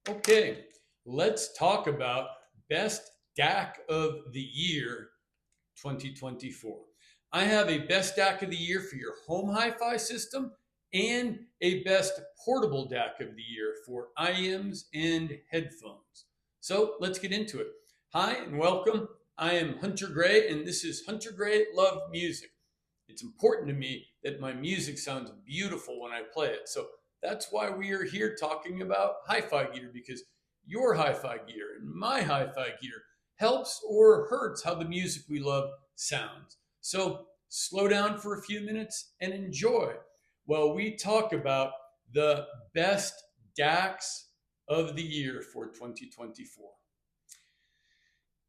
Okay, let's talk about Best DAC of the Year 2024. I have a Best DAC of the Year for your home hi-fi system and a Best Portable DAC of the Year for IEMs and headphones. So let's get into it. Hi and welcome. I am Hunter-Gray and this is Hunter-Gray-LUV-Music. It's important to me that my music sounds beautiful when I play it. So that's why we are here talking about hi-fi gear, because your hi-fi gear and my hi-fi gear helps or hurts how the music we love sounds. So slow down for a few minutes and enjoy while we talk about the best DACs of the year for 2024.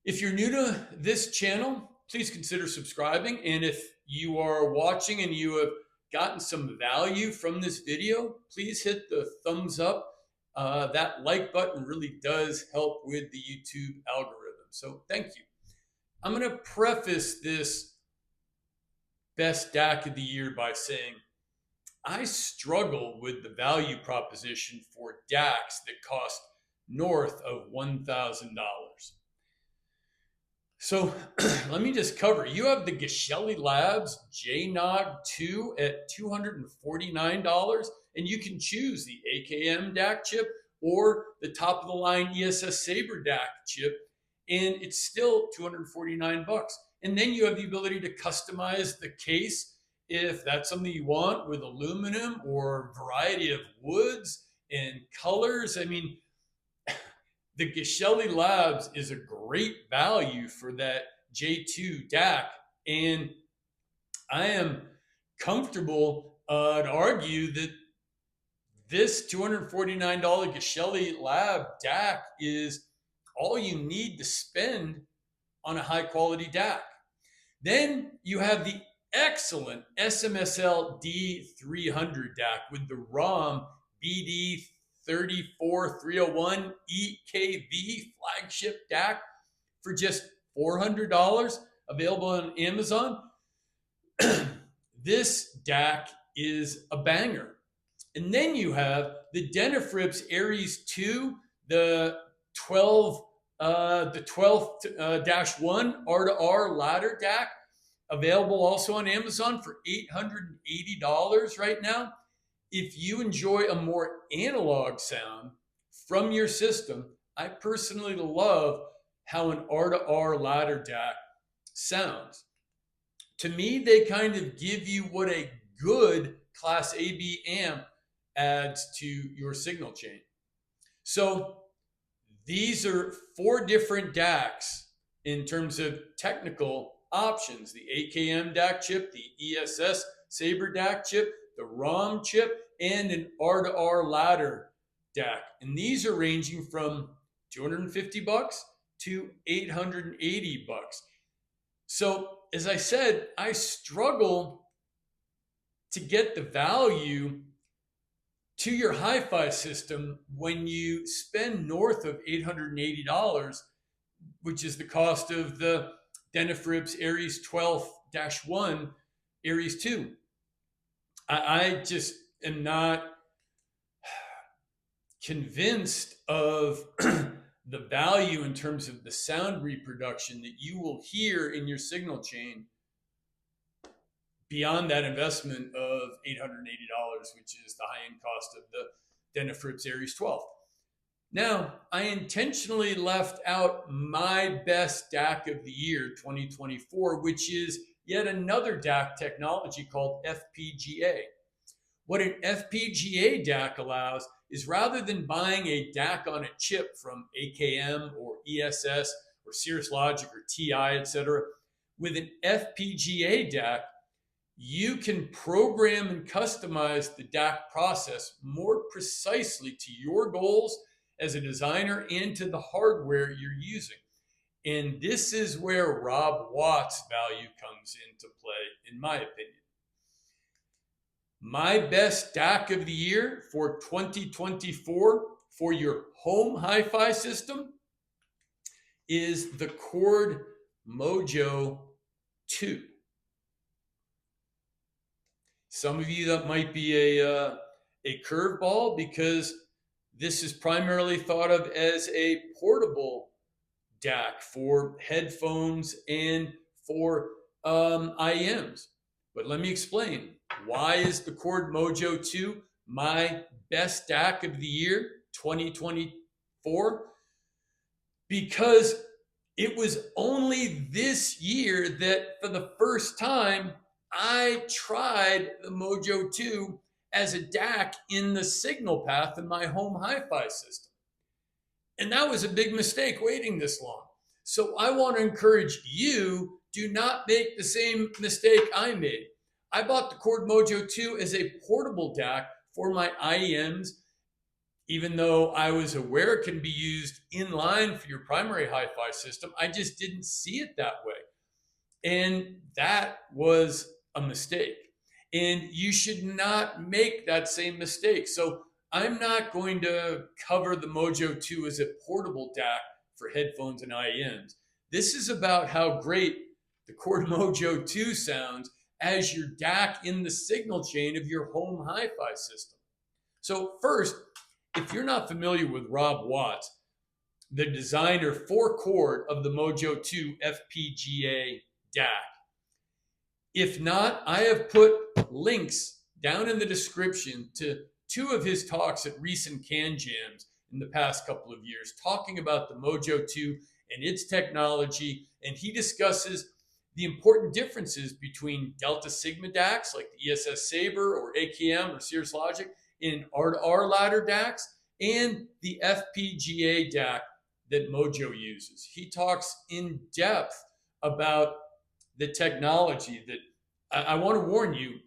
If you're new to this channel, please consider subscribing. And if you are watching and you have gotten some value from this video, please hit the thumbs up. That like button really does help with the YouTube algorithm. So thank you. I'm going to preface this Best DAC of the Year by saying I struggle with the value proposition for DACs that cost north of $1,000. So let me just cover. You have the Geshelli Labs JNOG 2 at $249, and you can choose the AKM DAC chip or the top of the line ESS Sabre DAC chip, and it's still $249. And then you have the ability to customize the case if that's something you want, with aluminum or a variety of woods and colors. I mean, the Geshelli Labs is a great value for that J2 DAC, and I am comfortable to argue that this $249 Geshelli Lab DAC is all you need to spend on a high quality DAC. Then you have the excellent SMSL D300 DAC with the ROM BD 34301 EKV flagship DAC for just $400, available on Amazon. This DAC is a banger. And then you have the Denafrips Aries 2, the 12-1 R2R ladder DAC, available also on Amazon for $880 right now. If you enjoy a more analog sound from your system, I personally love how an R2R ladder DAC sounds. To me, they kind of give you what a good Class AB amp adds to your signal chain. So these are 4 different DACs in terms of technical options: the AKM DAC chip, the ESS Sabre DAC chip, the ROM chip, and an R2R ladder DAC. And these are ranging from $250 to $880. So as I said, I struggle to get the value to your hi-fi system when you spend north of $880, which is the cost of the Denafrips Aries 12-1 Aries 2. I just am not convinced of the value in terms of the sound reproduction that you will hear in your signal chain beyond that investment of $880, which is the high-end cost of the Denafrips Aries 12. Now, I intentionally left out my best DAC of the year 2024, which is yet another DAC technology called FPGA. What an FPGA DAC allows is, rather than buying a DAC on a chip from AKM or ESS or Cirrus Logic or TI, etc., with an FPGA DAC, you can program and customize the DAC process more precisely to your goals as a designer and to the hardware you're using. And this is where Rob Watt's value comes into play, in my opinion. My best DAC of the year for 2024 for your home hi-fi system is the Chord Mojo 2. Some of you, that might be a curveball, because This is primarily thought of as a portable DAC for headphones and for IEMs. But let me explain. Why is the Chord Mojo 2 my best DAC of the year 2024? Because it was only this year that for the first time I tried the Mojo 2 as a DAC in the signal path in my home hi-fi system. And that was a big mistake waiting this long. So I want to encourage you, do not make the same mistake I made. I bought the Chord Mojo 2 as a portable DAC for my IEMs, even though I was aware it can be used in line for your primary hi-fi system. I just didn't see it that way. And that was a mistake. And you should not make that same mistake. So I'm not going to cover the Mojo 2 as a portable DAC for headphones and IEMs. This is about how great the Chord Mojo 2 sounds as your DAC in the signal chain of your home hi-fi system. So first, if you're not familiar with Rob Watts, the designer for Chord of the Mojo 2 FPGA DAC, if not, I have put links down in the description to 2 of his talks at recent Canjams in the past couple of years, talking about the Mojo 2 and its technology. And he discusses the important differences between Delta Sigma DACs like the ESS Sabre or AKM or Cirrus Logic in R2R ladder DACs and the FPGA DAC that Mojo uses. He talks in depth about the technology that I want to warn you,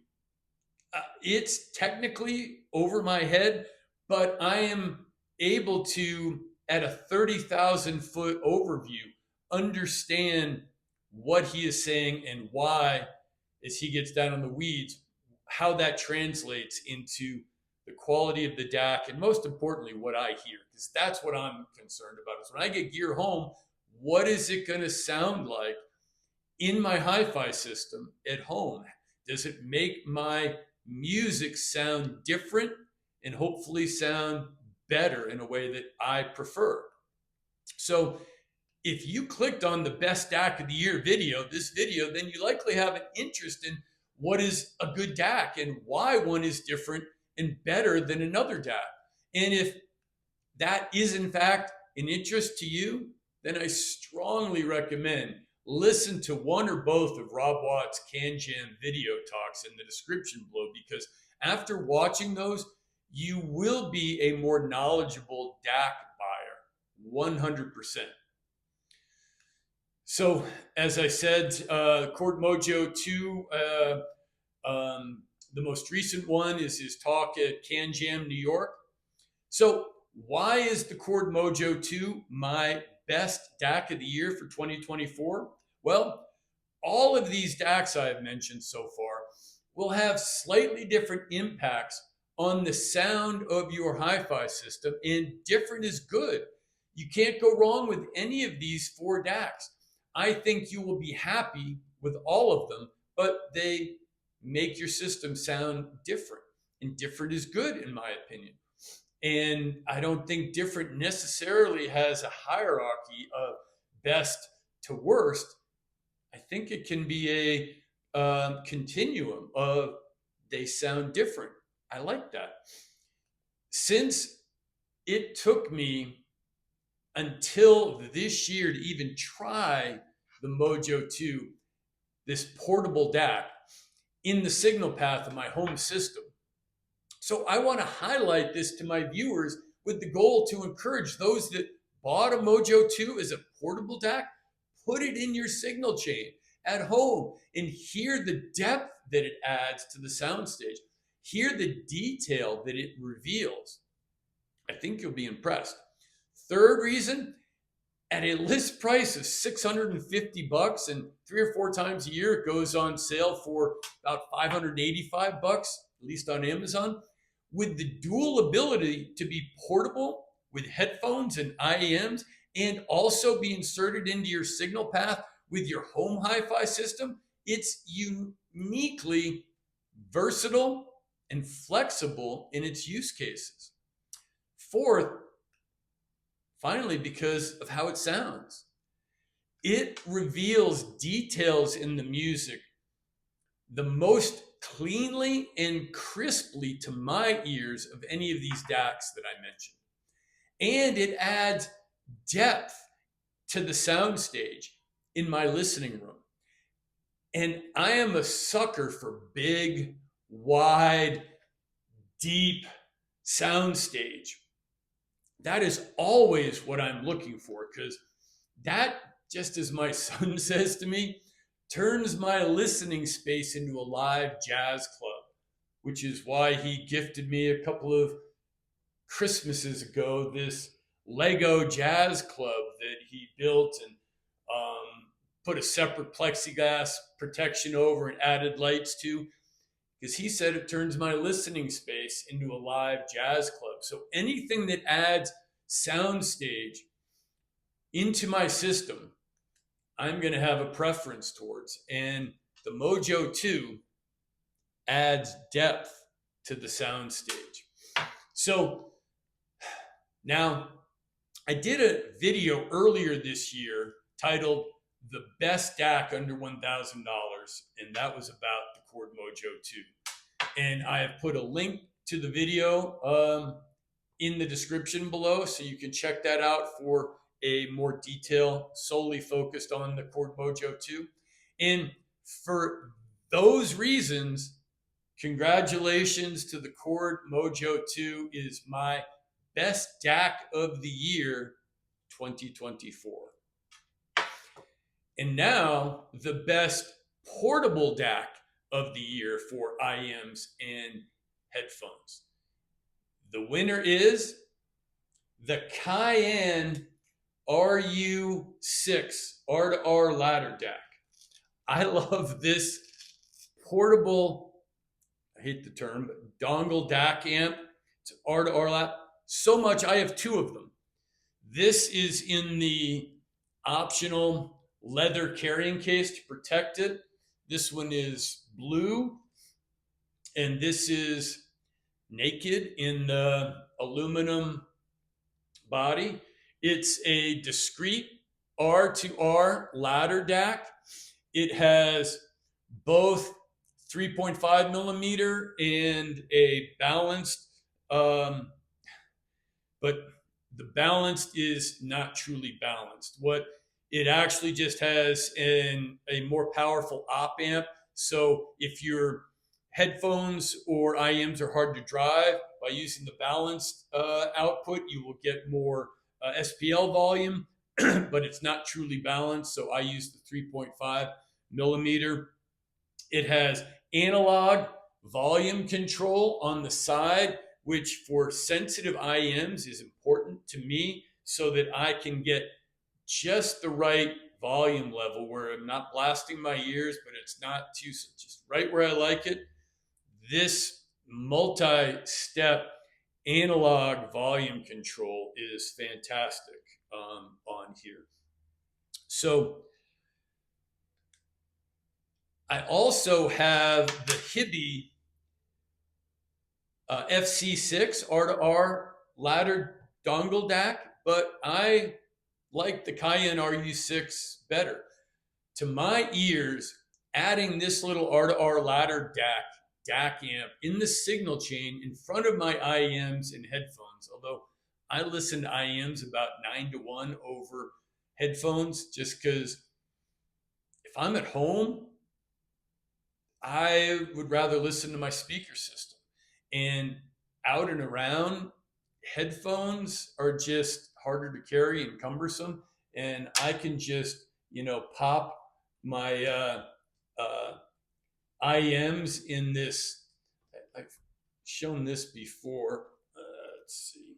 it's technically over my head, but I am able to, at a 30,000 foot overview, understand what he is saying and why, as he gets down in the weeds, how that translates into the quality of the DAC, and most importantly, what I hear, because that's what I'm concerned about. Is when I get gear home, what is it going to sound like in my hi-fi system at home? Does it make my music sound different and hopefully sound better in a way that I prefer? So if you clicked on the best DAC of the year video, this video, then you likely have an interest in what is a good DAC and why one is different and better than another DAC. And if that is in fact an interest to you, then I strongly recommend listen to one or both of Rob Watts' Canjam video talks in the description below, because after watching those, you will be a more knowledgeable DAC buyer, 100%. So as I said, Chord Mojo 2, the most recent one is his talk at Canjam, New York. So why is the Chord Mojo 2 my best DAC of the year for 2024? Well, all of these DACs I've mentioned so far will have slightly different impacts on the sound of your hi-fi system, and different is good. You can't go wrong with any of these 4 DACs. I think you will be happy with all of them, but they make your system sound different, and different is good in my opinion. And I don't think different necessarily has a hierarchy of best to worst. I think it can be a continuum of they sound different. I like that. Since it took me until this year to even try the Mojo 2, this portable DAC, in the signal path of my home system. So I want to highlight this to my viewers with the goal to encourage those that bought a Mojo 2 as a portable DAC, put it in your signal chain at home and hear the depth that it adds to the soundstage. Hear the detail that it reveals. I think you'll be impressed. Third reason, at a list price of $650, and 3 or 4 times a year it goes on sale for about $585, at least on Amazon, with the dual ability to be portable with headphones and IEMs, and also be inserted into your signal path with your home hi-fi system. It's uniquely versatile and flexible in its use cases. Fourth, finally, because of how it sounds. It reveals details in the music the most cleanly and crisply to my ears of any of these DACs that I mentioned. And it adds depth to the soundstage in my listening room. And I am a sucker for big, wide, deep soundstage. That is always what I'm looking for, because that, just as my son says to me, turns my listening space into a live jazz club, which is why he gifted me a couple of Christmases ago this Lego jazz club that he built and put a separate plexiglass protection over and added lights to, because he said it turns my listening space into a live jazz club. So anything that adds soundstage into my system, I'm going to have a preference towards. And the Mojo 2 adds depth to the soundstage. So now, I did a video earlier this year titled The Best DAC Under $1,000, and that was about the Chord Mojo 2. And I have put a link to the video in the description below, so you can check that out for a more detail solely focused on the Chord Mojo 2. And for those reasons, congratulations to the Chord Mojo 2 is my best DAC of the year 2024. And now the best portable DAC of the year for IMs and headphones. The winner is the CAYIN RU6 R2R ladder DAC. I love this portable, I hate the term, but dongle DAC amp. It's an R2R ladder. So much, I have two of them. This is in the optional leather carrying case to protect it. This one is blue, and this is naked in the aluminum body. It's a discrete R2R ladder DAC. It has both 3.5 millimeter and a balanced, but the balanced is not truly balanced. What it actually just has a more powerful op amp. So if your headphones or IMs are hard to drive, by using the balanced output, you will get more SPL volume, but it's not truly balanced. So I use the 3.5 millimeter. It has analog volume control on the side, which for sensitive IMs is important to me so that I can get just the right volume level where I'm not blasting my ears, but it's not too, just right where I like it. This multi-step analog volume control is fantastic on here. So I also have the Hibby FC6 R2R ladder dongle DAC, but I like the CAYIN RU6 better. To my ears, adding this little R2R ladder DAC amp in the signal chain in front of my IMs and headphones, although I listen to IMs about 9-to-1 over headphones, just because if I'm at home, I would rather listen to my speaker system. And out and around, headphones are just harder to carry and cumbersome. And I can just, pop my IMs in this. I've shown this before. Let's see.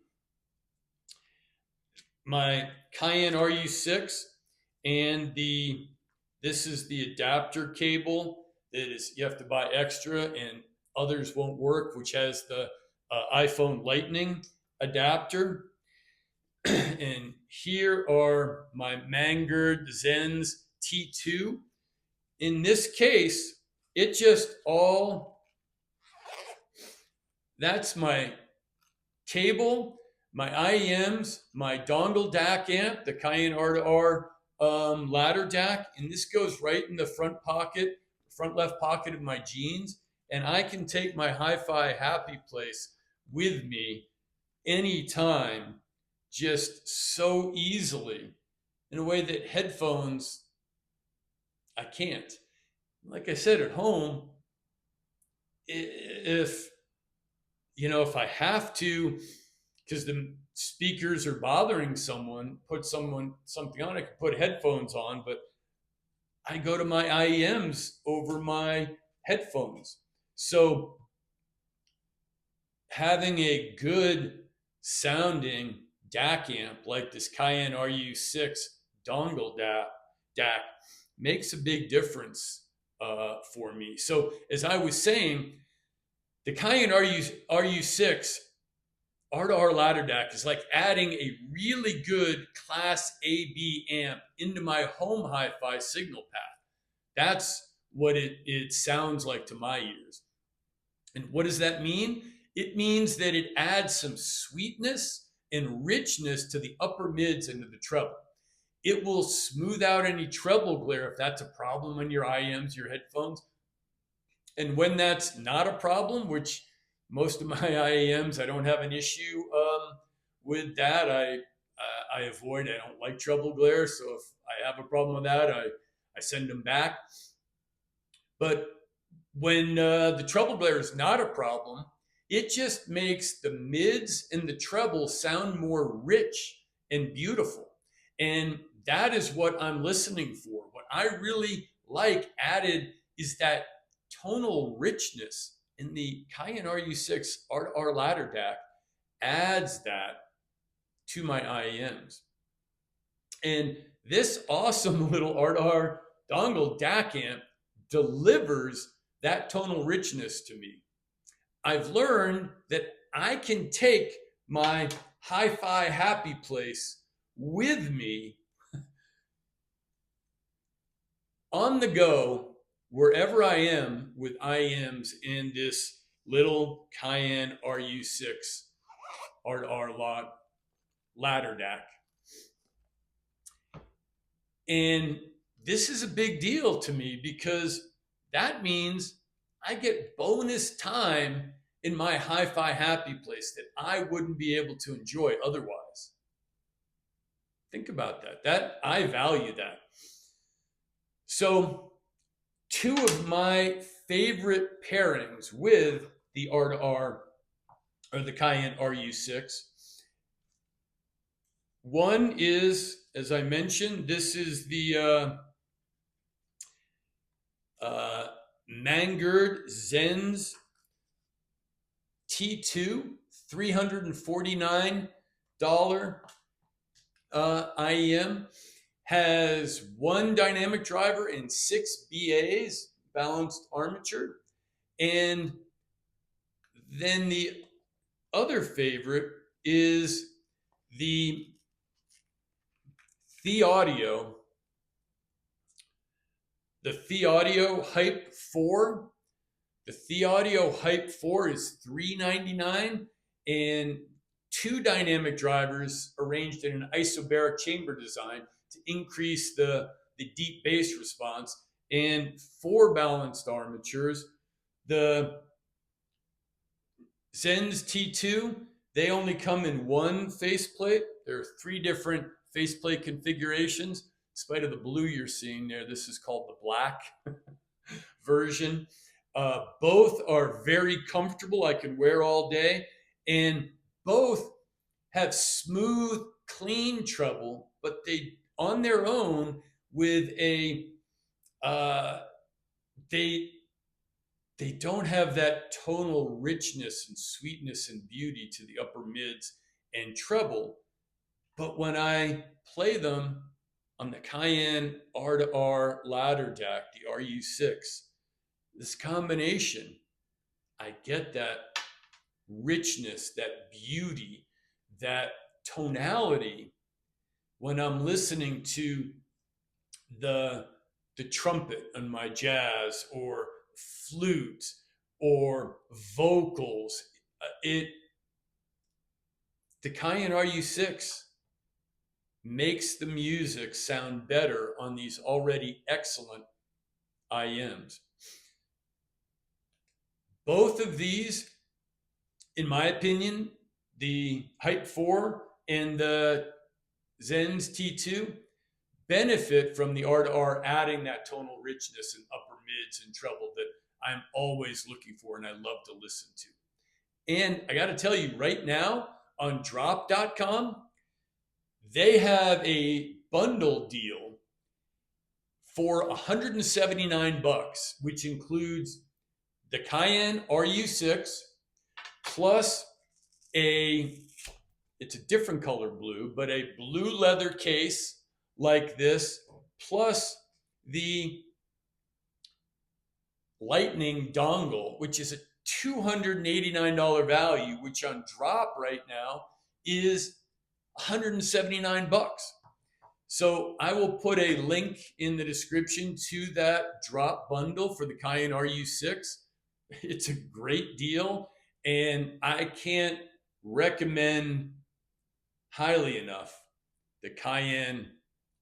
My CAYIN RU6 and this is the adapter cable that is, you have to buy extra and others won't work, which has the iPhone Lightning adapter. And here are my Manguard Zens T2. In this case, it just that's my cable, my IEMs, my dongle DAC amp, the CAYIN R2R ladder DAC, and this goes right in the front pocket, front left pocket of my jeans, and I can take my hi-fi happy place with me anytime, just so easily, in a way that headphones, I can't. Like I said, at home, if I have to, because the speakers are bothering someone, put something on, I can put headphones on, but I go to my IEMs over my headphones. So having a good sounding DAC amp like this CAYIN RU6 dongle DAC makes a big difference for me. So as I was saying, the CAYIN RU6 R2R ladder DAC is like adding a really good Class AB amp into my home hi-fi signal path. That's what it sounds like to my ears. And what does that mean? It means that it adds some sweetness and richness to the upper mids and to the treble. It will smooth out any treble glare if that's a problem on your IEMs, your headphones. And when that's not a problem, which most of my IEMs, I don't have an issue with that. I avoid, I don't like treble glare. So if I have a problem with that, I send them back. But when the treble glare is not a problem, it just makes the mids and the treble sound more rich and beautiful. And that is what I'm listening for. What I really like added is that tonal richness in the CAYIN RU6 R2R ladder DAC adds that to my IEMs. And this awesome little R2R dongle DAC amp delivers that tonal richness to me. I've learned that I can take my hi-fi happy place with me on the go wherever I am with IEMs in this little CAYIN RU6 R2R ladder DAC. And this is a big deal to me because that means I get bonus time in my hi-fi happy place that I wouldn't be able to enjoy otherwise. Think about that. I value that. So 2 of my favorite pairings with the R2R or the CAYIN RU6. One is, as I mentioned, this is the Mangerd Zenz T2, $349 IEM. Has 1 dynamic driver and 6 BAs, balanced armature. And then the other favorite is the APos.Audio, the APos.Audio Hype 4. The APos.Audio Hype 4 is $399 and 2 dynamic drivers arranged in an isobaric chamber design to increase the deep bass response, and 4 balanced armatures. The Zenz T2, they only come in 1 faceplate. There are 3 different faceplate configurations. In spite of the blue you're seeing there, this is called the black version. Both are very comfortable. I can wear all day, and both have smooth, clean treble, but they, on their own, with a they don't have that tonal richness and sweetness and beauty to the upper mids and treble. But when I play them on the CAYIN R2R ladder DAC, the RU6, this combination, I get that richness, that beauty, that tonality when I'm listening to the trumpet on my jazz or flute or vocals. the CAYIN RU6 makes the music sound better on these already excellent IMs. Both of these, in my opinion, the Hype 4 and the Zen's T2, benefit from the R2R adding that tonal richness and upper mids and treble that I'm always looking for and I love to listen to. And I got to tell you right now on drop.com, they have a bundle deal for $179, which includes the CAYIN RU6 plus it's a different color blue, but a blue leather case like this, plus the Lightning dongle, which is a $289 value, which on drop right now is $179. So I will put a link in the description to that drop bundle for the CAYIN RU6. It's a great deal, and I can't recommend highly enough the CAYIN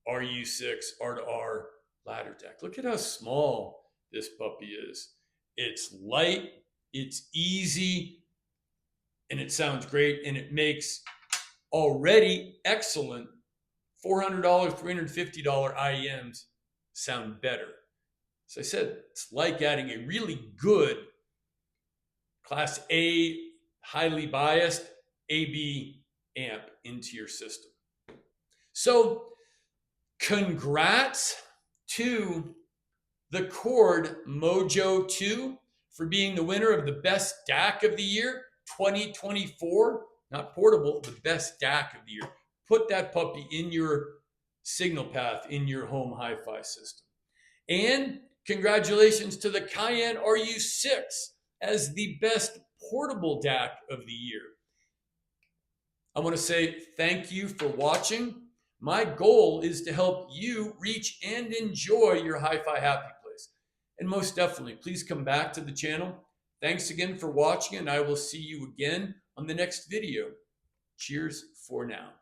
RU6 R2R ladder deck. Look at how small this puppy is. It's light, it's easy, and it sounds great, and it makes already excellent $400, $350 IEMs sound better. As I said, it's like adding a really good Class A, highly biased AB amp into your system. So congrats to the Chord Mojo 2 for being the winner of the Best DAC of the Year 2024. Not portable, the Best DAC of the Year. Put that puppy in your signal path in your home hi-fi system. And congratulations to the CAYIN RU6 as the Best Portable DAC of the Year. I want to say thank you for watching. My goal is to help you reach and enjoy your hi-fi happy place. And most definitely, please come back to the channel. Thanks again for watching, and I will see you again on the next video. Cheers for now.